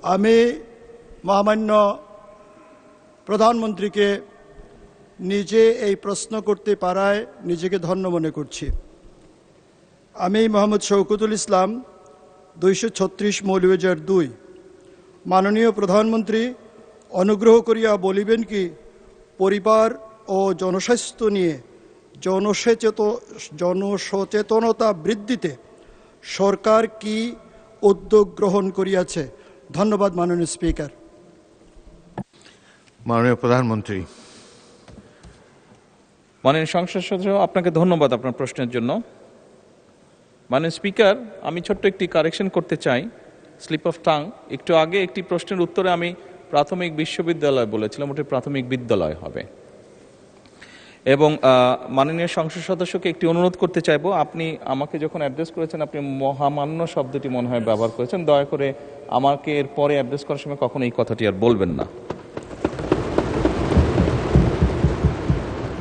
আমি মহামান্য প্রধানমন্ত্রীকে নিজে এই প্রশ্ন করতে পারায় নিজেকে ধন্য মনে করছি। আমি মোহাম্মদ শওকতুল ইসলাম 236 মৌলভীবাজার 2। মাননীয় প্রধানমন্ত্রী অনুগ্রহ করিয়া বলিবেন কি পরিবার ও জনস্বাস্থ্য নিয়ে জনসচেতনতা বৃদ্ধিতে সরকার কি উদ্যোগ গ্রহণ করিয়াছে? ধন্যবাদ মাননীয় স্পিকার। মাননীয় প্রধানমন্ত্রী। মাননীয় সংসদ সদস্য, আপনাকে ধন্যবাদ আপনার প্রশ্নের জন্য। মাননীয় স্পিকার, আমি ছোট্ট একটি কারেকশন করতে চাই, স্লিপ অফ টাং। একটু আগে একটি প্রশ্নের উত্তরে আমি প্রাথমিক বিশ্ববিদ্যালয় বলেছিলাম, ওটি প্রাথমিক বিদ্যালয় হবে। এবং মাননীয় সংসদ সদস্যকে একটি অনুরোধ করতে চাইবো, আপনি আমাকে যখন অ্যাড্রেস করেছেন আপনি মহামান্য শব্দটি মনে হয় ব্যবহার করেছেন। দয়া করে আমাকে এরপরে অ্যাড্রেস করার সময় কখনো এই কথাটি আর বলবেন না।